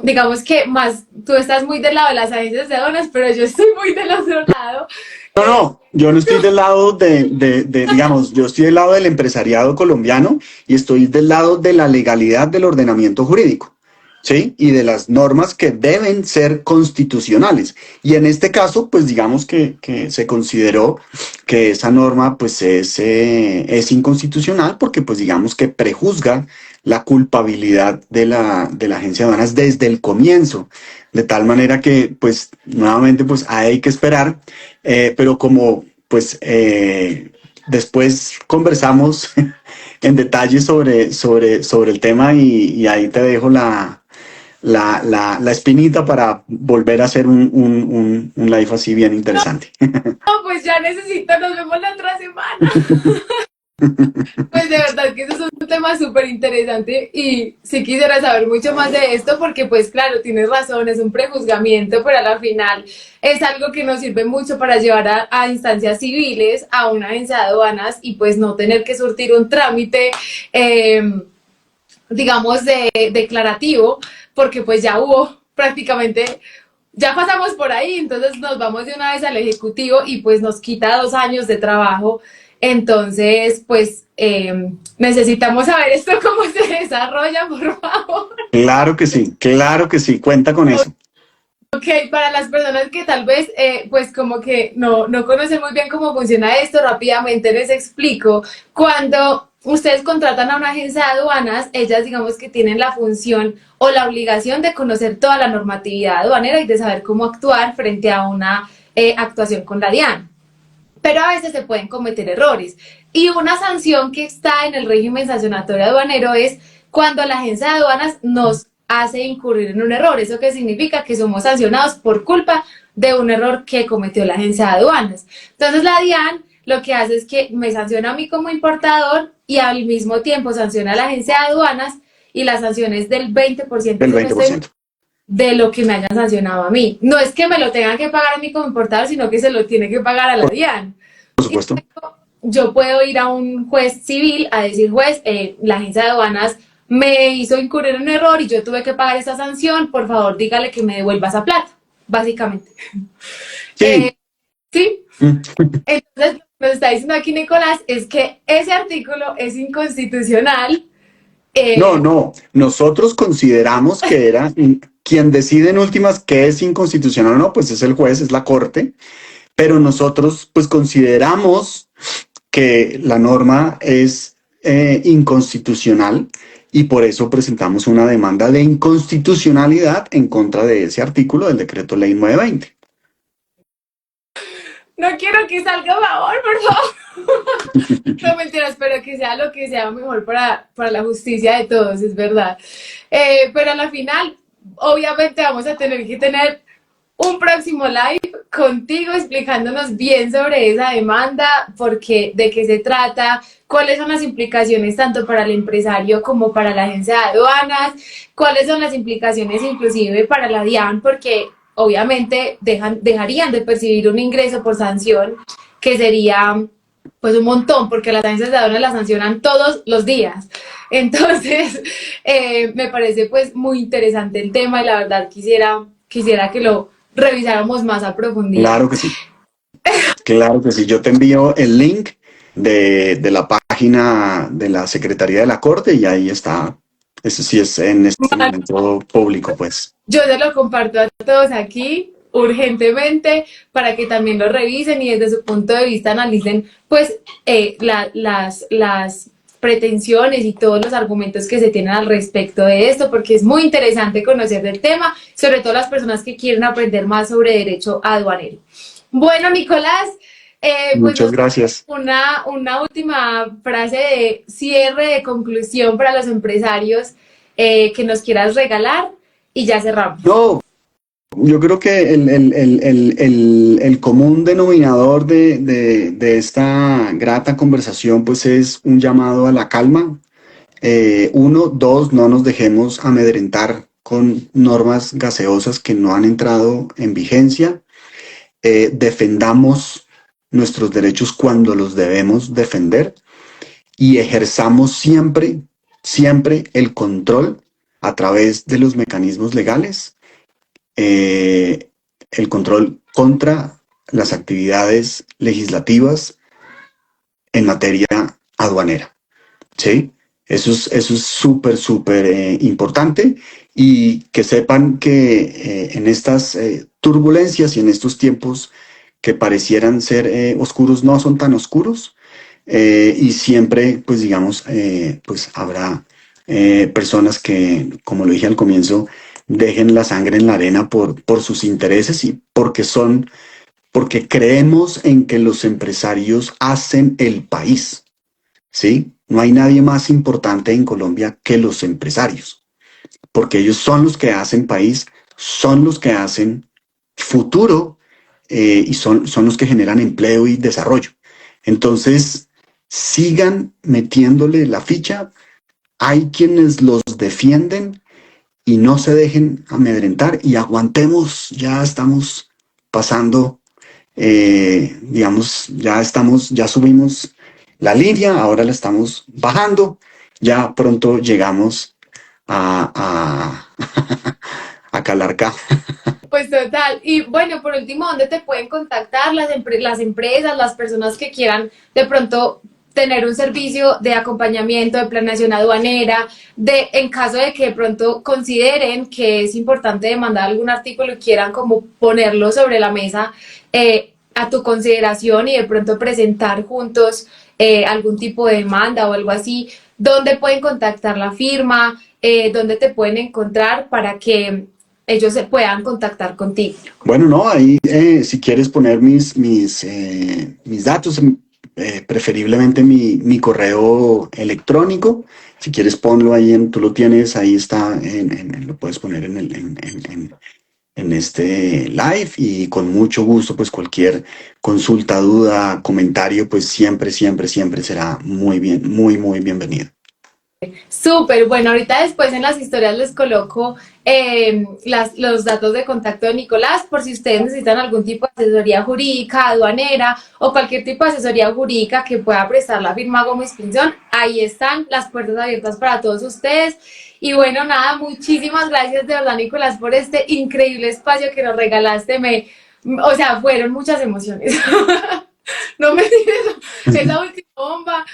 Digamos que más, tú estás muy del lado de las agencias de aduanas, pero yo estoy muy del otro lado. No, no, yo no estoy del lado digamos, yo estoy del lado del empresariado colombiano y estoy del lado de la legalidad del ordenamiento jurídico, ¿sí? Y de las normas que deben ser constitucionales. Y en este caso, pues digamos que se consideró que esa norma pues es inconstitucional porque pues digamos que prejuzga la culpabilidad de la agencia de aduanas desde el comienzo. De tal manera que pues nuevamente pues hay que esperar, pero como pues después conversamos en detalle sobre el tema y ahí te dejo la espinita para volver a hacer un live así bien interesante. No, pues ya necesito, nos vemos la otra semana. Pues de verdad que eso es un tema súper interesante y sí quisiera saber mucho más de esto porque pues claro, tienes razón, es un prejuzgamiento, pero a la final es algo que nos sirve mucho para llevar a instancias civiles, a una agencia de aduanas y pues no tener que surtir un trámite, digamos, declarativo, porque pues ya hubo prácticamente ya pasamos por ahí, entonces nos vamos de una vez al ejecutivo y pues nos quita 2 años de trabajo. Entonces, pues necesitamos saber esto cómo se desarrolla, por favor. Claro que sí, cuenta con eso. Ok, para las personas que tal vez, pues como que no conocen muy bien cómo funciona esto, rápidamente les explico. Cuando ustedes contratan a una agencia de aduanas, ellas digamos que tienen la función o la obligación de conocer toda la normatividad aduanera y de saber cómo actuar frente a una actuación con la DIAN. Pero a veces se pueden cometer errores. Y una sanción que está en el régimen sancionatorio aduanero es cuando la agencia de aduanas nos hace incurrir en un error. ¿Eso qué significa? Que somos sancionados por culpa de un error que cometió la agencia de aduanas. Entonces la DIAN lo que hace es que me sanciona a mí como importador y al mismo tiempo sanciona a la agencia de aduanas y la sanción es del 20%, El si no estoy 20%. de lo que me hayan sancionado a mí. No es que me lo tengan que pagar a mí como importador, sino que se lo tiene que pagar a la DIAN. Por Y supuesto. yo puedo ir a un juez civil a decir, juez, la agencia de aduanas me hizo incurrir en un error y yo tuve que pagar esa sanción, por favor dígale que me devuelva esa plata, básicamente. Sí. ¿Sí? Entonces, lo que está diciendo aquí Nicolás es que ese artículo es inconstitucional. No, no, nosotros consideramos que era quien decide en últimas qué es inconstitucional o no, pues es el juez, es la corte, pero nosotros pues consideramos que la norma es inconstitucional y por eso presentamos una demanda de inconstitucionalidad en contra de ese artículo del decreto ley 920. No quiero que salga a favor, por favor. No mentiras, espero que sea lo que sea mejor para la justicia de todos, es verdad. Pero a la final, obviamente vamos a tener que tener un próximo live contigo explicándonos bien sobre esa demanda, porque, de qué se trata, cuáles son las implicaciones tanto para el empresario como para la agencia de aduanas, cuáles son las implicaciones inclusive para la DIAN, porque obviamente dejarían de percibir un ingreso por sanción, que sería pues un montón, porque las agencias de aduanas las sancionan todos los días. Entonces, me parece pues muy interesante el tema y la verdad quisiera que lo revisáramos más a profundidad. Claro que sí, claro que sí. Yo te envío el link de la página de la Secretaría de la Corte y ahí está. Eso sí es en este momento público, pues. Yo se lo comparto a todos aquí urgentemente para que también lo revisen y desde su punto de vista analicen pues las pretensiones y todos los argumentos que se tienen al respecto de esto, porque es muy interesante conocer del tema, sobre todo las personas que quieren aprender más sobre derecho aduanero. Bueno, Nicolás, Muchas gracias. una última frase de cierre, de conclusión para los empresarios que nos quieras regalar y ya cerramos. No, Yo creo que el común denominador de esta grata conversación pues es un llamado a la calma. Uno, dos, no nos dejemos amedrentar con normas gaseosas que no han entrado en vigencia. Defendamos nuestros derechos cuando los debemos defender y ejerzamos siempre, siempre el control a través de los mecanismos legales, eh, el control contra las actividades legislativas en materia aduanera. ¿Sí? Eso es súper, súper importante y que sepan que en estas turbulencias y en estos tiempos que parecieran ser oscuros no son tan oscuros y siempre, pues digamos, pues habrá personas que, como lo dije al comienzo, dejen la sangre en la arena por sus intereses y porque creemos en que los empresarios hacen el país. ¿Sí? No hay nadie más importante en Colombia que los empresarios, porque ellos son los que hacen país, son los que hacen futuro y son los que generan empleo y desarrollo. Entonces, sigan metiéndole la ficha, hay quienes los defienden y no se dejen amedrentar y aguantemos, ya estamos pasando digamos, ya subimos la línea, ahora la estamos bajando, ya pronto llegamos a, a Calarcá. Pues total. Y bueno, por último, ¿dónde te pueden contactar las empresas, las personas que quieran de pronto tener un servicio de acompañamiento, de planeación aduanera, en caso de que de pronto consideren que es importante demandar algún artículo y quieran como ponerlo sobre la mesa a tu consideración y de pronto presentar juntos algún tipo de demanda o algo así? ¿Dónde pueden contactar la firma? ¿Dónde te pueden encontrar para que ellos se puedan contactar contigo? Bueno, no, ahí si quieres poner mis datos, preferiblemente mi correo electrónico, si quieres ponlo ahí, tú lo tienes, ahí está, lo puedes poner en este live y con mucho gusto, pues cualquier consulta, duda, comentario, pues siempre, siempre, siempre será muy bien, muy, muy bienvenido. Súper, bueno, ahorita después en las historias les coloco los datos de contacto de Nicolás por si ustedes necesitan algún tipo de asesoría jurídica, aduanera o cualquier tipo de asesoría jurídica que pueda prestar la firma Gómez Pinzón. Ahí están las puertas abiertas para todos ustedes. Y bueno, nada, muchísimas gracias de verdad, Nicolás, por este increíble espacio que nos regalaste. O sea, fueron muchas emociones. No me digas, esa última bomba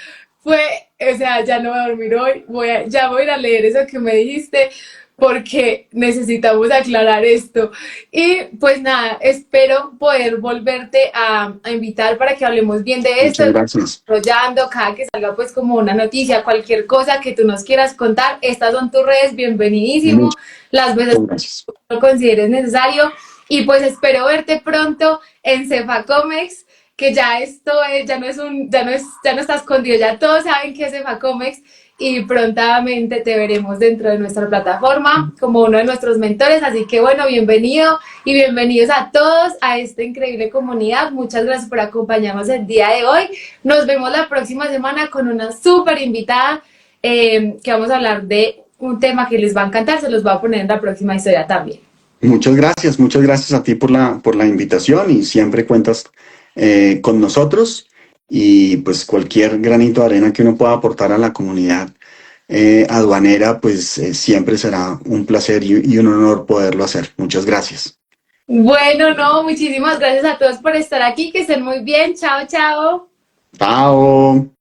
fue, o sea, ya no voy a dormir hoy, ya voy a ir a leer eso que me dijiste porque necesitamos aclarar esto. Y pues nada, espero poder volverte a invitar para que hablemos bien de esto, Muchas gracias. desarrollando, cada que salga pues como una noticia, cualquier cosa que tú nos quieras contar, estas son tus redes, bienvenidísimo, las veces Gracias. que lo consideres necesario. Y pues espero verte pronto en Cefacomex, que ya esto es, ya no es ya no está escondido, ya todos saben que es Cefacomex y prontamente te veremos dentro de nuestra plataforma como uno de nuestros mentores. Así que bueno, bienvenido y bienvenidos a todos a esta increíble comunidad. Muchas gracias por acompañarnos el día de hoy. Nos vemos la próxima semana con una súper invitada que vamos a hablar de un tema que les va a encantar. Se los voy a poner en la próxima historia también. Muchas gracias a ti por la invitación y siempre cuentas con nosotros y pues cualquier granito de arena que uno pueda aportar a la comunidad aduanera, pues siempre será un placer y un honor poderlo hacer. Muchas gracias. Bueno, no, muchísimas gracias a todos por estar aquí, que estén muy bien. Chao, chao. Chao.